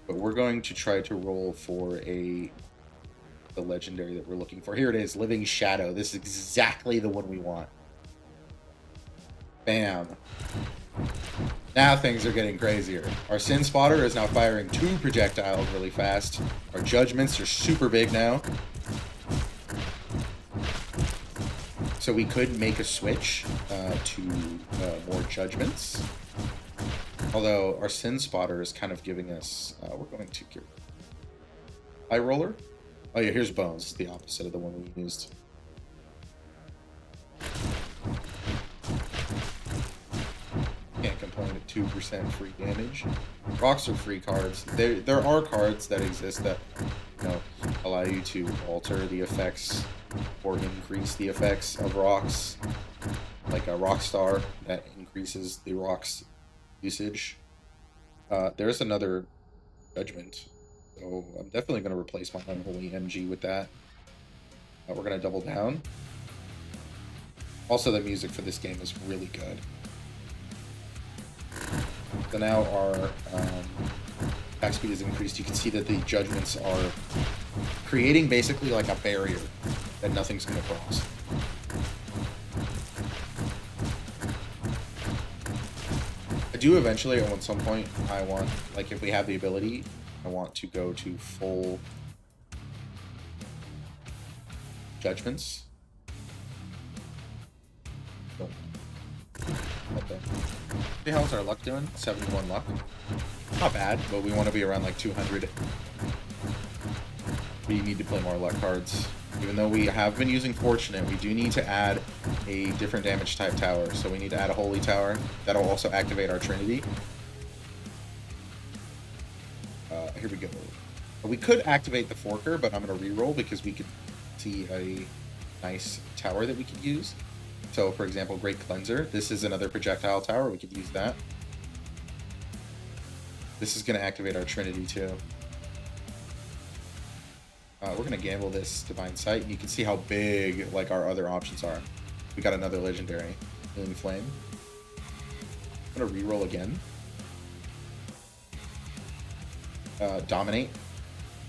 But we're going to try to roll for the legendary that we're looking for. Here it is, Living Shadow. This is exactly the one we want. Bam. Now things are getting crazier. Our Sin Spotter is now firing 2 projectiles really fast. Our Judgments are super big now. So we could make a switch to more Judgments. Although our Sin Spotter is kind of giving us... we're going to get... High Roller? Oh yeah, here's Bones. It's the opposite of the one we used. Can't complain at 2% free damage. Rocks are free cards. There are cards that exist that, you know, allow you to alter the effects or increase the effects of rocks. Like a Rockstar that increases the rocks usage. There's another Judgment, so I'm definitely going to replace my Unholy MG with that. We're going to double down. Also, the music for this game is really good. So now our attack speed is increased. You can see that the Judgments are creating basically like a barrier that nothing's going to cross. I do eventually, at some point, I want, like, if we have the ability, I want to go to full Judgments. Oh. What the hell is our luck doing? 71 luck. Not bad, but we want to be around like 200. We need to play more luck cards. Even though we have been using Fortunate, we do need to add a different damage type tower. So we need to add a Holy Tower. That'll also activate our Trinity. Here we go. We could activate the Forker, but I'm going to reroll because we could see a nice tower that we could use. So, for example, Great Cleanser. This is another projectile tower. We could use that. This is going to activate our Trinity, too. We're going to gamble this Divine Sight. And you can see how big, like, our other options are. We got another Legendary. Healing Flame. I'm going to reroll again. Dominate.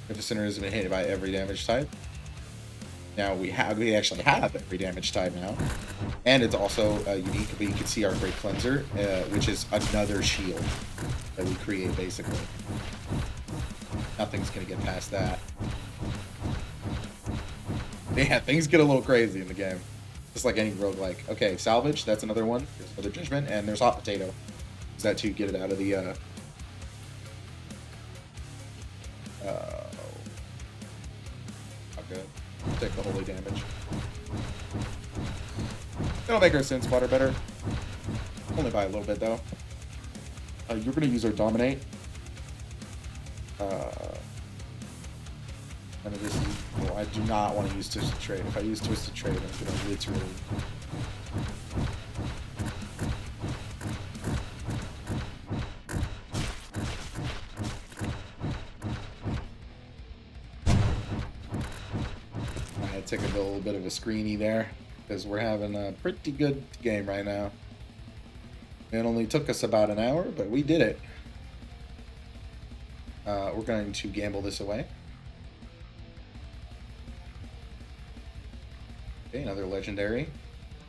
Epicenter has been hit by every damage type. Now we actually have every damage type now, and it's also unique. But you can see our Great Cleanser, which is another shield that we create basically. Nothing's gonna get past that. Yeah, things get a little crazy in the game, just like any roguelike. Okay, salvage. That's another one. There's another judgment, and there's hot potato. Is that to get it out of the? Okay. Take the holy damage. It'll make our sin spotter better. Only by a little bit though. You're gonna use our dominate. And this is, well, I do not want to use Twisted Trade. If I use Twisted Trade, I'm gonna literally. Take a little bit of a screeny there because we're having a pretty good game right now. It only took us about an hour, but we did it. We're going to gamble this away. Okay, another legendary.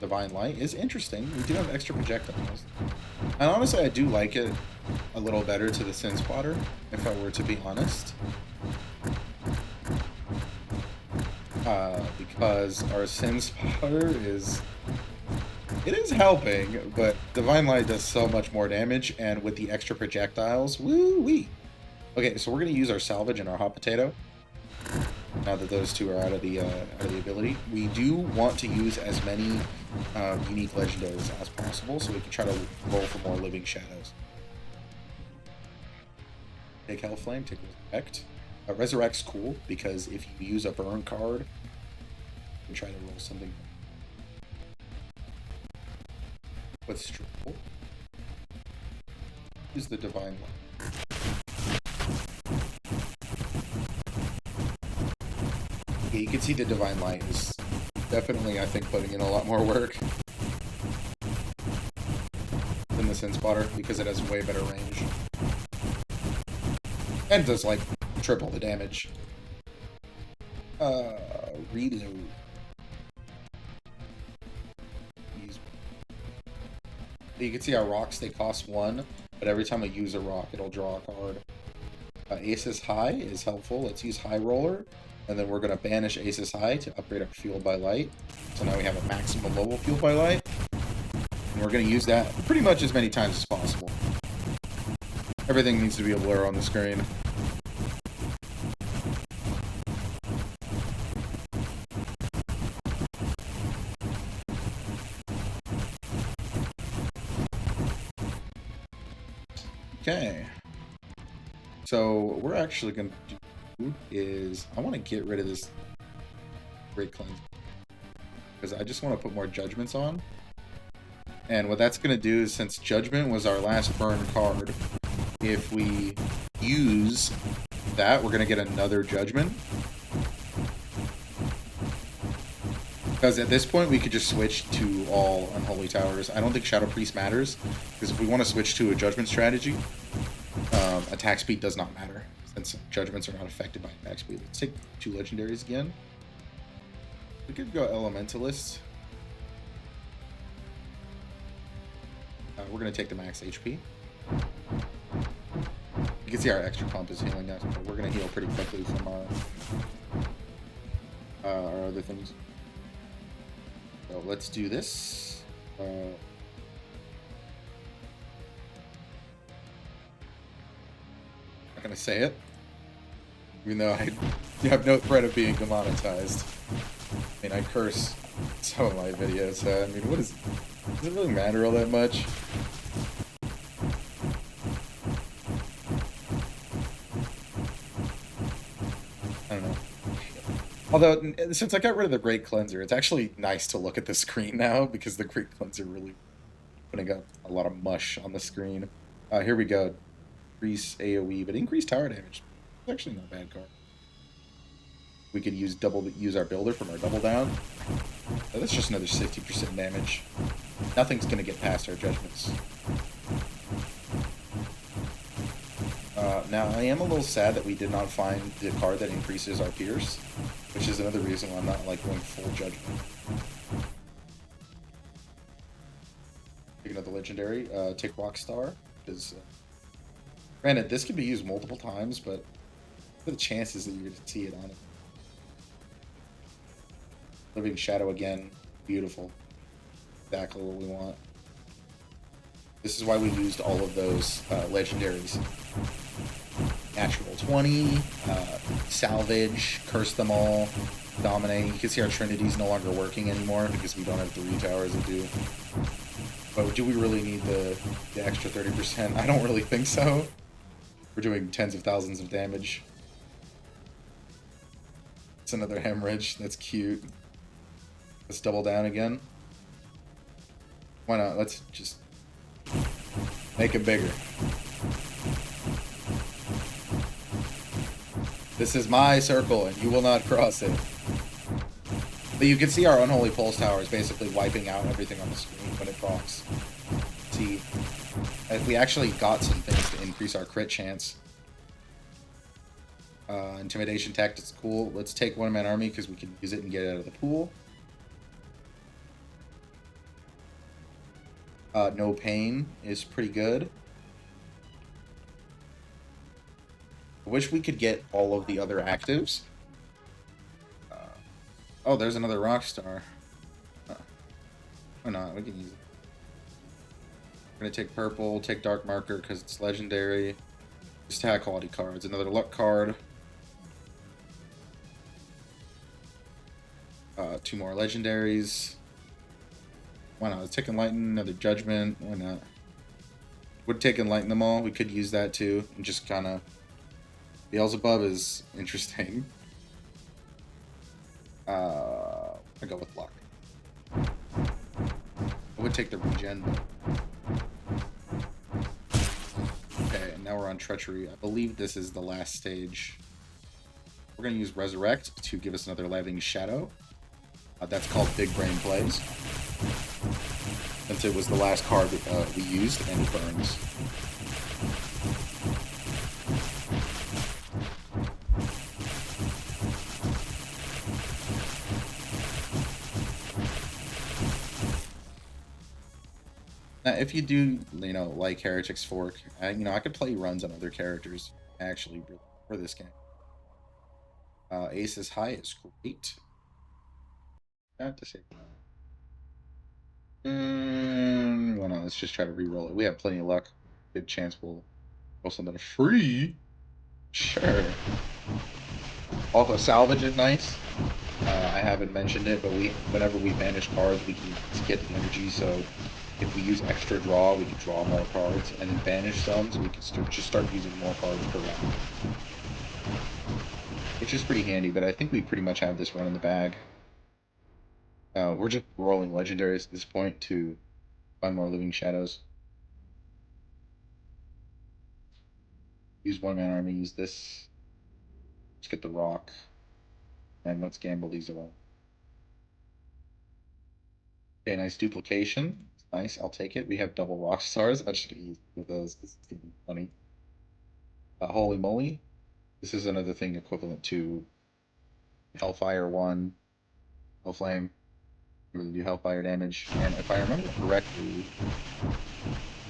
Divine Light is interesting. We do have extra projectiles. And honestly, I do like it a little better to the Sin Spotter, if I were to be honest. Because our Sin Spotter is helping, but Divine Light does so much more damage, and with the extra projectiles, woo-wee. Okay, so we're gonna use our salvage and our hot potato. Now that those two are out of the ability, we do want to use as many unique legendaries as possible, so we can try to roll for more living shadows. Take Hell Flame, take Resurrect. Resurrect's cool because if you use a burn card, you can try to roll something. With Stroll, use the Divine Light. Yeah, you can see the Divine Light is definitely, I think, putting in a lot more work than the Sin Spotter because it has way better range. And does, like, triple the damage. Reload. You can see our rocks, they cost 1, but every time I use a rock, it'll draw a card. Aces High is helpful. Let's use High Roller, and then we're going to banish Aces High to upgrade our Fueled by Light. So now we have a maximum level Fueled by Light, and we're going to use that pretty much as many times as possible. Everything needs to be a blur on the screen. Okay, so what we're actually going to do is I want to get rid of this Great Cleanse because I just want to put more Judgments on. And what that's going to do is, since Judgment was our last burn card, if we use that, we're going to get another Judgment. Because at this point, we could just switch to all Unholy Towers. I don't think Shadow Priest matters, because if we want to switch to a Judgment strategy, attack speed does not matter, since Judgments are not affected by attack speed. Let's take 2 Legendaries again. We could go Elementalist. We're going to take the max HP. You can see our extra pump is healing us, but we're going to heal pretty quickly from our other things. So let's do this. I'm not going to say it, even though I have no threat of being demonetized. I mean, I curse some of my videos, so I mean, does it really matter all that much? I don't know. Although, since I got rid of the Great Cleanser, it's actually nice to look at the screen now, because the Great Cleanser really putting up a lot of mush on the screen. Here we go. Increase AoE, but increase tower damage. It's actually not a bad card. We could use our builder from our double down. Oh, that's just another 60% damage. Nothing's gonna get past our Judgments. Now, I am a little sad that we did not find the card that increases our Pierce, which is another reason why I'm not like going full Judgment. Take another legendary. Take Rockstar. Because, granted, this can be used multiple times, but what are the chances that you're going to see it on it? Living Shadow again. Beautiful. Exactly what we want. This is why we used all of those legendaries. Natural 20, Salvage, Curse Them All, Dominate. You can see our Trinity's no longer working anymore because we don't have 3 towers that do. But do we really need the extra 30%? I don't really think so. We're doing tens of thousands of damage. It's another Hemorrhage. That's cute. Let's double down again. Why not? Let's just make it bigger. This is my circle, and you will not cross it. But you can see our Unholy Pulse Tower is basically wiping out everything on the screen when it procs. See, if we actually got some things to increase our crit chance. Intimidation Tactics, cool. Let's take One-Man Army because we can use it and get it out of the pool. No Pain is pretty good. I wish we could get all of the other actives. Oh, there's another Rockstar. Why not? We can use it. We're going to take purple, take Dark Marker because it's legendary. Just high quality cards. Another luck card. 2 more legendaries. Why not? Let's take Enlighten, another Judgment. Why not? Would take Enlighten them all. We could use that too. And just kind of... Beelzebub is interesting. I go with luck. I would take the regen. Okay, and now we're on Treachery. I believe this is the last stage. We're going to use Resurrect to give us another Living Shadow. That's called Big Brain Plays. Since it was the last card we used, and it burns. If you do, like Heretics Fork, I could play runs on other characters. Actually, for this game, Ace is High is great. Not to say. Well, no, let's just try to re-roll it. We have plenty of luck. Good chance we'll roll something free. Sure. Also, Salvage is nice. I haven't mentioned it, but whenever we banish cards, we can get the energy. So if we use extra draw, we can draw more cards, and then banish some, so we can just start using more cards per round. Which is pretty handy, but I think we pretty much have this run in the bag. We're just rolling legendaries at this point to find more Living Shadows. Use One-Man Army, use this. Let's get the rock. And let's gamble these away. Okay, nice duplication. Nice, I'll take it. We have double rock stars. I should use those. This is gonna be funny. Holy moly. This is another thing equivalent to Hellfire 1, Hellflame. Really do Hellfire damage. And if I remember correctly,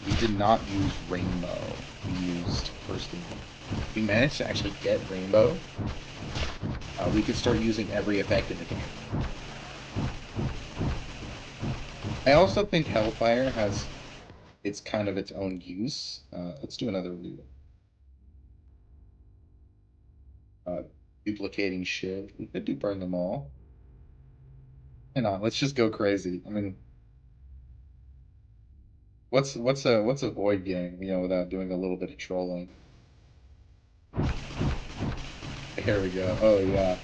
we did not use Rainbow. We used First Thing. We managed to actually get Rainbow. We could start using every effect in the game. I also think Hellfire has its kind of its own use. Let's do another loot. Duplicating Shiv. We could do Burn Them All. Why not? Let's just go crazy. I mean, what's a void game, without doing a little bit of trolling? Here we go. Oh yeah.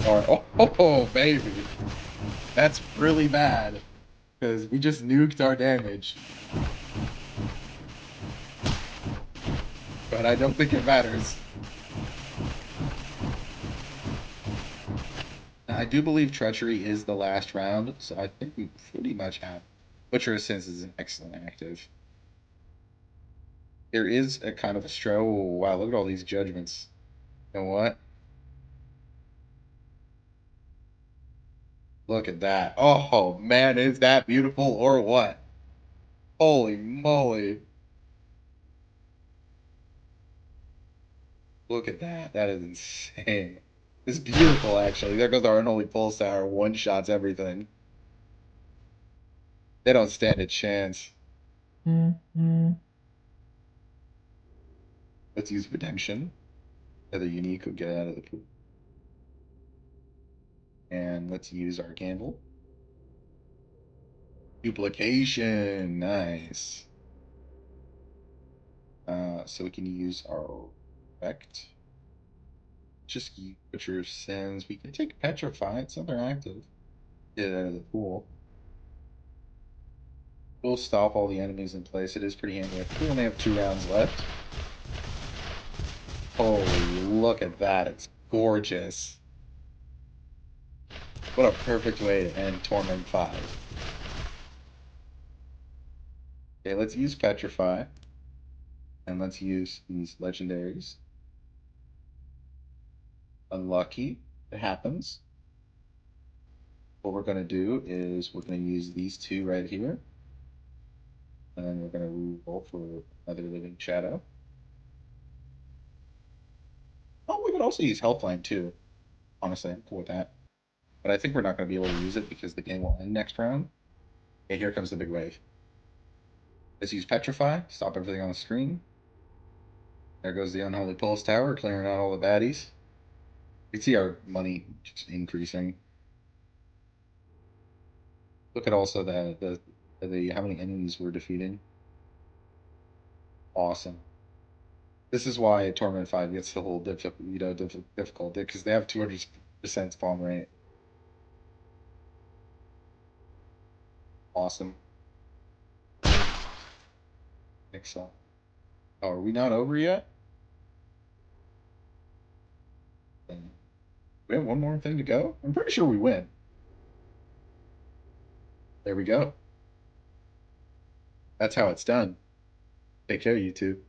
Oh, baby. That's really bad. Because we just nuked our damage. But I don't think it matters. I do believe Treachery is the last round, so I think we pretty much have. Butcher of Sins is an excellent active. There is a kind of a stro. Oh, wow, look at all these judgments. You know what? Look at that. Oh, man, is that beautiful or what? Holy moly. Look at that. That is insane. It's beautiful, actually. There goes our unholy pulse tower. One shots everything. They don't stand a chance. Let's use redemption. The unique will get out of the pool. And let's use our candle. Duplication. Nice. So we can use our effect. Just keep Butcher Sins. We can take Petrify. It's not active. Get it out of the pool. We'll stop all the enemies in place. It is pretty handy. We only have 2 rounds left. Holy, look at that. It's gorgeous. What a perfect way to end Torment 5. Okay, let's use Petrify. And let's use these legendaries. Unlucky. It happens. What we're going to do is we're going to use these 2 right here. And then we're going to roll for another Living Shadow. Oh, we could also use Helpline too. Honestly, I'm cool with that. But I think we're not going to be able to use it because the game will end next round. Okay, here comes the big wave. Let's use Petrify. Stop everything on the screen. There goes the Unholy Pulse Tower, clearing out all the baddies. You can see our money just increasing. Look at also the how many enemies we're defeating. Awesome. This is why Torment 5 gets the whole difficult because they have 200% spawn rate. Awesome. Excellent. Oh, are we not over yet? We have one more thing to go? I'm pretty sure we win. There we go. That's how it's done. Take care, you two.